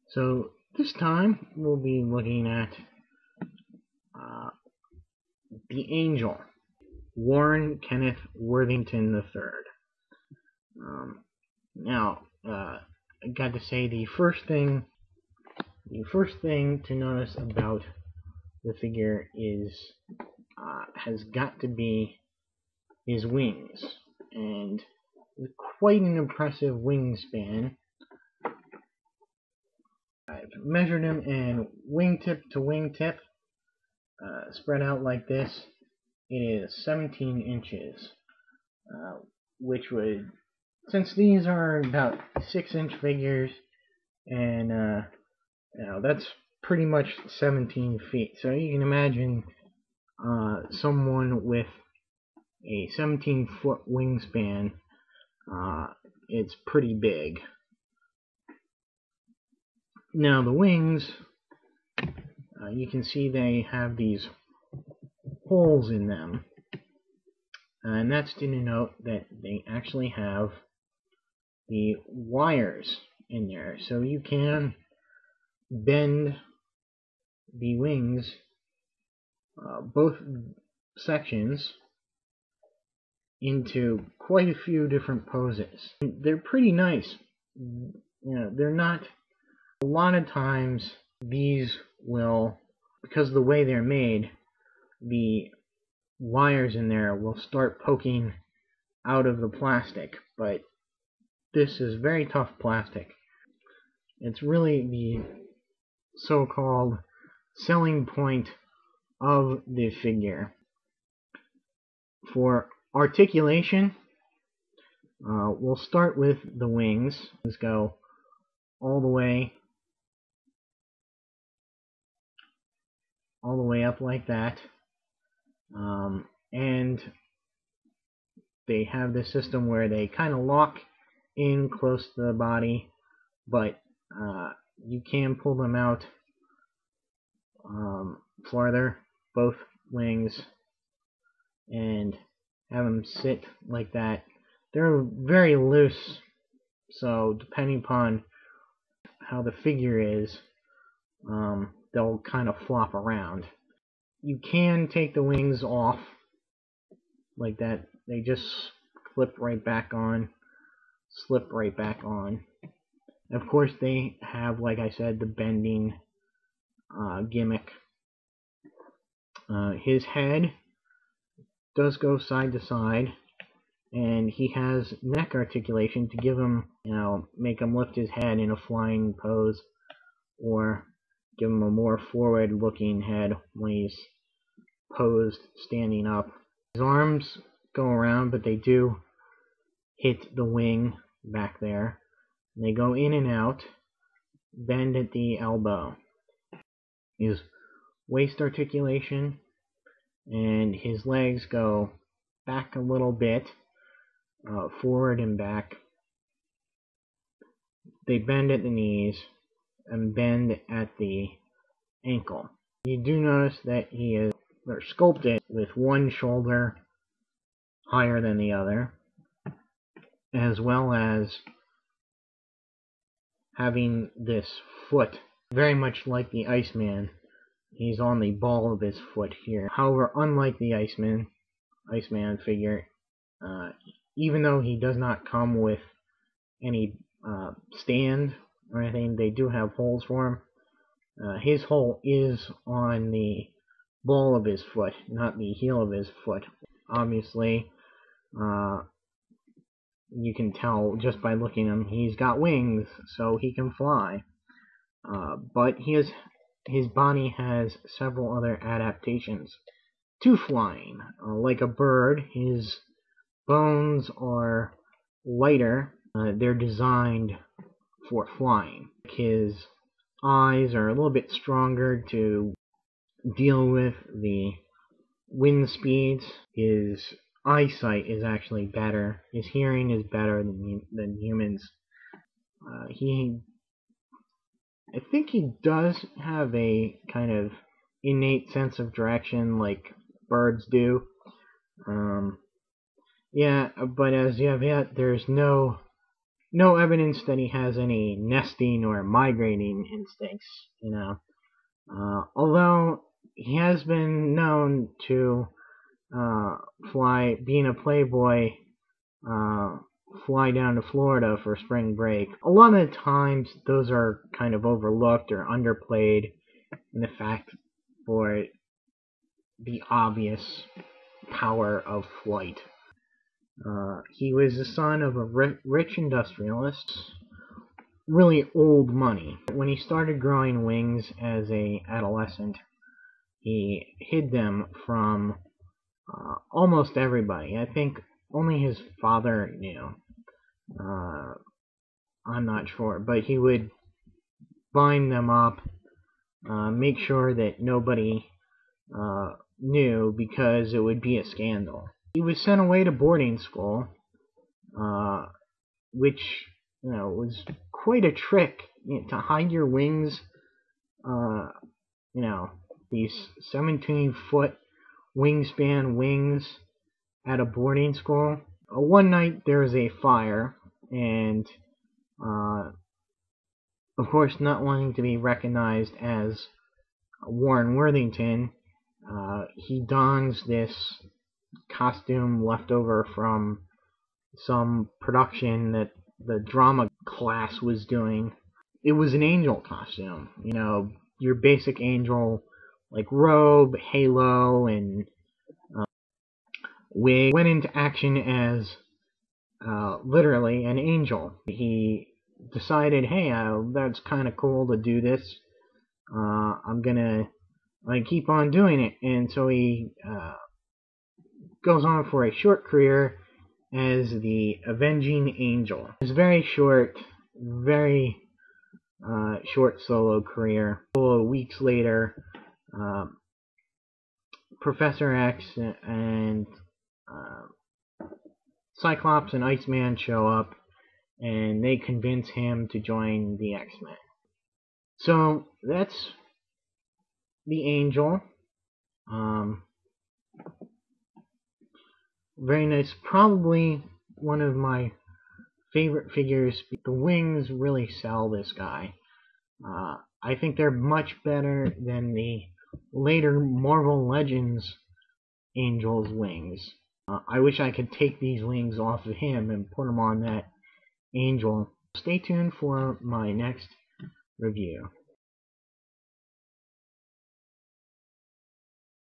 So this time we'll be looking at uh, the Angel, Warren Kenneth Worthington III. Now, I got to say the first thing to notice about the figure is has got to be his wings, and quite an impressive wingspan. I've measured him, and wingtip to wingtip, spread out like this, it is 17 inches, which would, since these are about 6-inch figures, and that's pretty much 17 feet. So you can imagine someone with a 17-foot wingspan, it's pretty big. Now the wings, you can see they have these holes in them, and that's to denote that they actually have the wires in there, so you can bend the wings, both sections, into quite a few different poses. They're pretty nice. They're not, a lot of times these will, because of the way they're made, the wires in there will start poking out of the plastic, but this is very tough plastic. It's really the so-called selling point of the figure. For articulation, we'll start with the wings. Let's go all the way up like that, and they have this system where they kind of lock in close to the body, but you can pull them out farther, both wings, and have them sit like that. They're very loose, so depending upon how the figure is, they'll kind of flop around. You can take the wings off like that. They just slip right back on. Of course, they have, like I said, the bending gimmick. His head does go side to side, and he has neck articulation to give him, make him lift his head in a flying pose, or give him a more forward-looking head when he's posed standing up. His arms go around, but they do hit the wing back there. They go in and out, bend at the elbow. His waist articulation and his legs go back a little bit, forward and back. They bend at the knees and bend at the ankle. You do notice that they're sculpted with one shoulder higher than the other, as well as having this foot very much like the Iceman. He's on the ball of his foot here. However, unlike the Iceman figure, even though he does not come with any stand or anything, they do have holes for him. His hole is on the ball of his foot, not the heel of his foot. Obviously, you can tell just by looking at him, he's got wings, so he can fly. But his body has several other adaptations to flying. Like a bird, his bones are lighter. They're designed for flying. His eyes are a little bit stronger to deal with the wind speeds. His eyesight is actually better. His hearing is better than humans. I think he does have a kind of innate sense of direction like birds do. Yeah, but as of yet, there's no no evidence that he has any nesting or migrating instincts, although he has been known to fly, being a playboy, fly down to Florida for spring break. A lot of the times those are kind of overlooked or underplayed in the fact for the obvious power of flight. He was the son of a rich industrialist, really old money. When he started growing wings as an adolescent, he hid them from almost everybody. I think only his father knew. I'm not sure, but he would bind them up, make sure that nobody knew because it would be a scandal. He was sent away to boarding school, which was quite a trick to hide your wings. These 17-foot wingspan wings at a boarding school. One night there was a fire, and of course, not wanting to be recognized as Warren Worthington, he dons this costume left over from some production that the drama class was doing. It was an angel costume, your basic angel, like robe, halo, and wig. Went into action as literally an angel. He decided, hey, that's kind of cool to do this. I'm gonna keep on doing it, and so he goes on for a short career as the Avenging Angel. It's very short solo career. A couple of weeks later, Professor X and Cyclops and Iceman show up, and they convince him to join the X-Men. So that's the Angel. Very nice. Probably one of my favorite figures. The wings really sell this guy. I think they're much better than the later Marvel Legends Angel's wings. I wish I could take these wings off of him and put them on that Angel. Stay tuned for my next review.